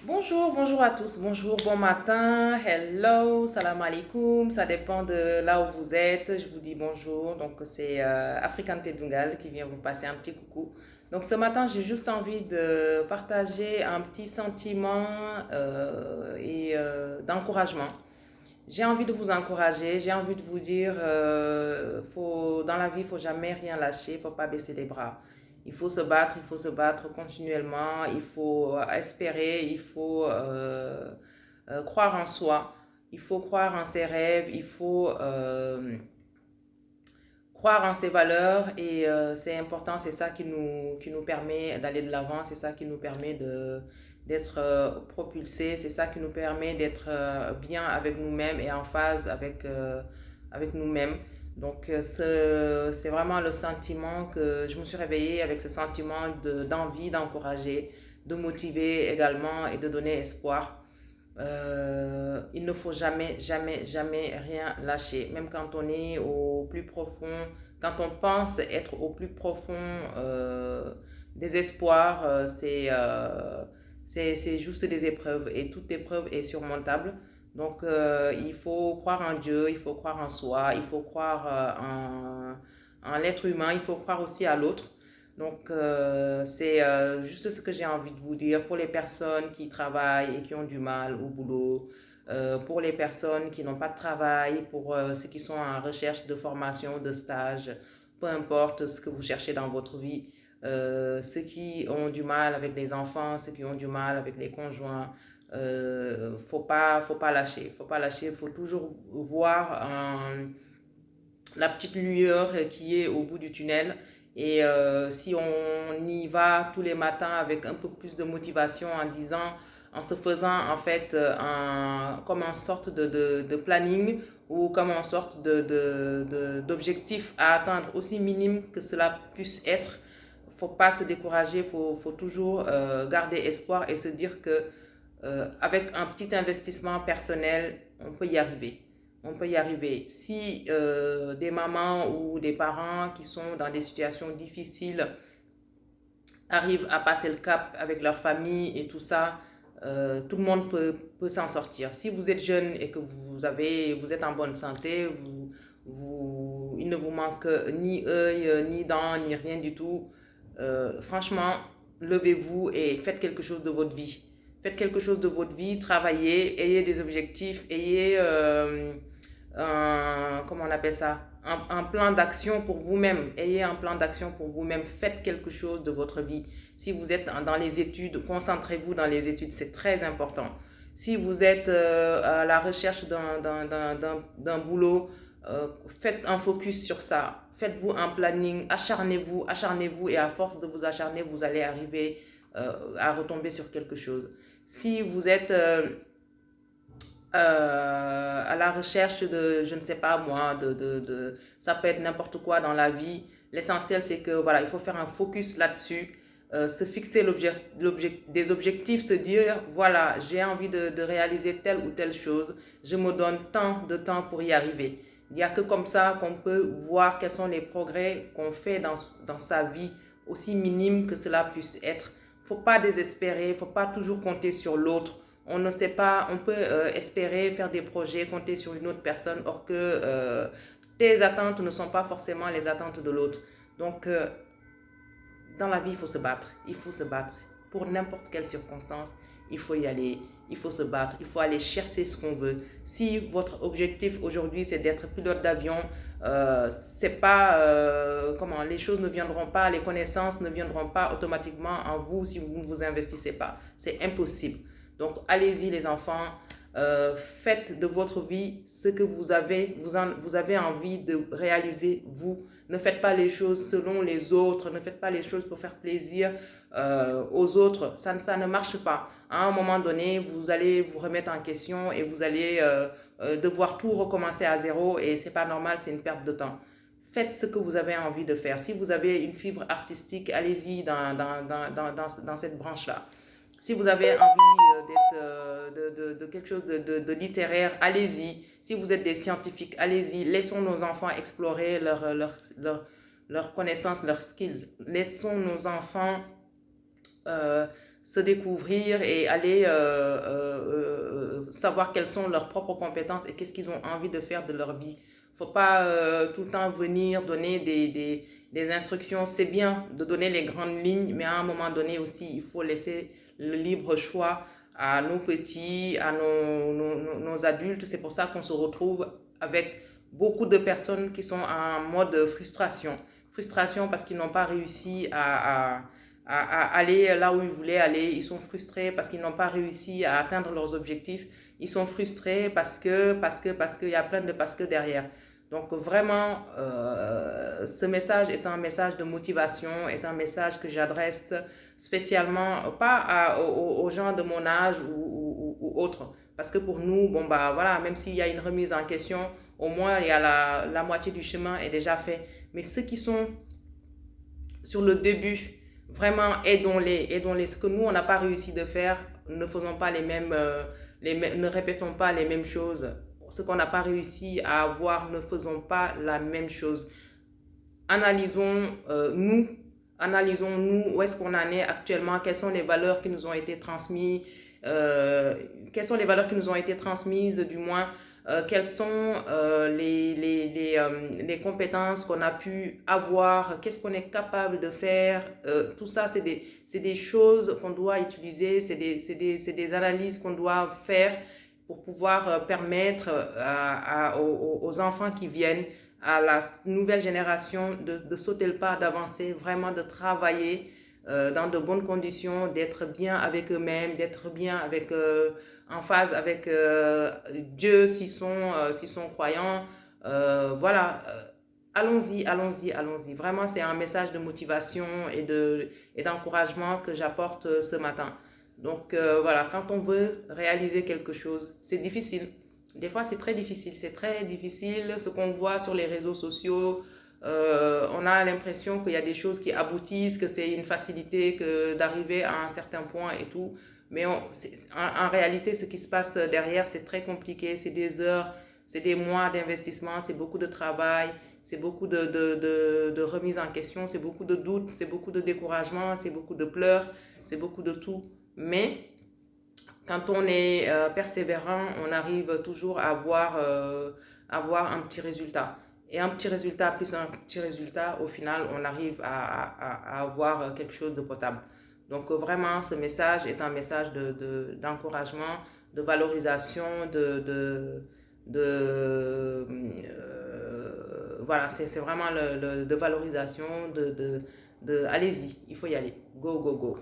Bonjour à tous, bonjour, bon matin, hello, salam alaikum, ça dépend de là où vous êtes, je vous dis bonjour, donc c'est African Tedungal qui vient vous passer un petit coucou. Donc ce matin, j'ai juste envie de partager un petit sentiment d'encouragement. J'ai envie de vous encourager, j'ai envie de vous dire, dans la vie, il ne faut jamais rien lâcher, il ne faut pas baisser les bras. Il faut se battre continuellement, il faut espérer, il faut croire en soi, il faut croire en ses rêves, il faut croire en ses valeurs et c'est important, c'est ça qui nous permet d'aller de l'avant, c'est ça qui nous permet d'être propulsés, c'est ça qui nous permet d'être bien avec nous-mêmes et en phase avec nous-mêmes. Donc c'est vraiment le sentiment que je me suis réveillée avec, ce sentiment d'envie, d'encourager, de motiver également et de donner espoir. Il ne faut jamais rien lâcher. Même quand on est au plus profond, quand on pense être au plus profond des espoirs, c'est juste des épreuves et toute épreuve est surmontable. Donc, il faut croire en Dieu, il faut croire en soi, il faut croire en l'être humain, il faut croire aussi à l'autre. Donc, c'est juste ce que j'ai envie de vous dire pour les personnes qui travaillent et qui ont du mal au boulot, pour les personnes qui n'ont pas de travail, pour ceux qui sont en recherche de formation, de stage, peu importe ce que vous cherchez dans votre vie, ceux qui ont du mal avec les enfants, ceux qui ont du mal avec les conjoints, faut pas lâcher, faut pas lâcher, faut toujours voir la petite lueur qui est au bout du tunnel. Et si on y va tous les matins avec un peu plus de motivation en se faisant en fait comme une sorte de planning ou comme une sorte d'objectif à atteindre, aussi minime que cela puisse être, faut pas se décourager, faut toujours garder espoir et se dire que avec un petit investissement personnel, on peut y arriver. On peut y arriver. Si des mamans ou des parents qui sont dans des situations difficiles arrivent à passer le cap avec leur famille et tout ça, tout le monde peut s'en sortir. Si vous êtes jeune et que vous êtes en bonne santé, il ne vous manque ni œil, ni dents, ni rien du tout, franchement, levez-vous et faites quelque chose de votre vie. Faites quelque chose de votre vie, travaillez, ayez des objectifs, ayez comment on appelle ça, un plan d'action pour vous-même. Ayez un plan d'action pour vous-même. Faites quelque chose de votre vie. Si vous êtes dans les études, concentrez-vous dans les études. C'est très important. Si vous êtes à la recherche d'un boulot, faites un focus sur ça. Faites-vous un planning. Acharnez-vous, acharnez-vous. Et à force de vous acharner, vous allez arriver à retomber sur quelque chose. Si vous êtes à la recherche de, je ne sais pas moi, ça peut être n'importe quoi dans la vie. L'essentiel, c'est que voilà, il faut faire un focus là-dessus, se fixer des objectifs, se dire, voilà, j'ai envie de réaliser telle ou telle chose, je me donne tant de temps pour y arriver. Il n'y a que comme ça qu'on peut voir quels sont les progrès qu'on fait dans sa vie, aussi minime que cela puisse être. Il ne faut pas désespérer, il ne faut pas toujours compter sur l'autre. On ne sait pas, on peut espérer faire des projets, compter sur une autre personne, or que tes attentes ne sont pas forcément les attentes de l'autre. Donc, dans la vie, il faut se battre. Il faut se battre. Pour n'importe quelle circonstance, il faut y aller. Il faut se battre. Il faut aller chercher ce qu'on veut. Si votre objectif aujourd'hui, c'est d'être pilote d'avion, c'est pas comment les choses ne viendront pas, les connaissances ne viendront pas automatiquement en vous si vous ne vous investissez pas. C'est impossible. Donc, allez-y les enfants, faites de votre vie ce que vous avez envie de réaliser vous. Ne faites pas les choses selon les autres, ne faites pas les choses pour faire plaisir aux autres. Ça ne marche pas. À un moment donné, vous allez vous remettre en question et vous allez devoir tout recommencer à zéro et c'est pas normal, c'est une perte de temps. Faites ce que vous avez envie de faire. Si vous avez une fibre artistique, allez-y dans cette branche-là. Si vous avez envie d'être de quelque chose de littéraire, allez-y. Si vous êtes des scientifiques, allez-y. Laissons nos enfants explorer leurs connaissances, leurs skills. Laissons nos enfants se découvrir et aller savoir quelles sont leurs propres compétences et qu'est-ce qu'ils ont envie de faire de leur vie. Il ne faut pas tout le temps venir donner des instructions. C'est bien de donner les grandes lignes, mais à un moment donné aussi, il faut laisser le libre choix à nos petits, à nos adultes. C'est pour ça qu'on se retrouve avec beaucoup de personnes qui sont en mode frustration. Frustration parce qu'ils n'ont pas réussi à aller là où ils voulaient aller. Ils sont frustrés parce qu'ils n'ont pas réussi à atteindre leurs objectifs. Ils sont frustrés parce qu'il y a plein de parce que derrière. Donc vraiment, ce message est un message de motivation, est un message que j'adresse spécialement, pas aux gens de mon âge ou autres. Parce que pour nous, bon bah voilà, même s'il y a une remise en question, au moins il y a la moitié du chemin est déjà fait. Mais ceux qui sont sur le début, vraiment aidons-les, aidons-les. Ce que nous, on n'a pas réussi de faire, ne faisons pas ne répétons pas les mêmes choses. Ce qu'on n'a pas réussi à avoir, ne faisons pas la même chose. Analysons analysons-nous où est-ce qu'on en est actuellement, quelles sont les valeurs qui nous ont été transmises, quelles sont les valeurs qui nous ont été transmises, du moins, quelles sont les compétences qu'on a pu avoir, qu'est-ce qu'on est capable de faire. Tout ça, c'est des choses qu'on doit utiliser, c'est des analyses qu'on doit faire pour pouvoir permettre aux enfants qui viennent, à la nouvelle génération, de sauter le pas, d'avancer, vraiment de travailler dans de bonnes conditions, d'être bien avec eux-mêmes, d'être bien avec, en phase avec Dieu s'ils sont croyants. Voilà, allons-y, allons-y, allons-y. Vraiment, c'est un message de motivation et d'encouragement que j'apporte ce matin. Donc voilà, quand on veut réaliser quelque chose, c'est difficile. Des fois, c'est très difficile. C'est très difficile. Ce qu'on voit sur les réseaux sociaux, on a l'impression qu'il y a des choses qui aboutissent, que c'est une facilité que d'arriver à un certain point et tout. Mais en réalité, ce qui se passe derrière, c'est très compliqué. C'est des heures, c'est des mois d'investissement, c'est beaucoup de travail, c'est beaucoup de remise en question, c'est beaucoup de doutes, c'est beaucoup de découragement, c'est beaucoup de pleurs, c'est beaucoup de tout. Mais quand on est persévérant, on arrive toujours à avoir un petit résultat. Et un petit résultat plus un petit résultat, au final, on arrive à avoir quelque chose de potable. Donc vraiment, ce message est un message d'encouragement, de valorisation, voilà, c'est vraiment de valorisation, allez-y, il faut y aller. Go, go, go.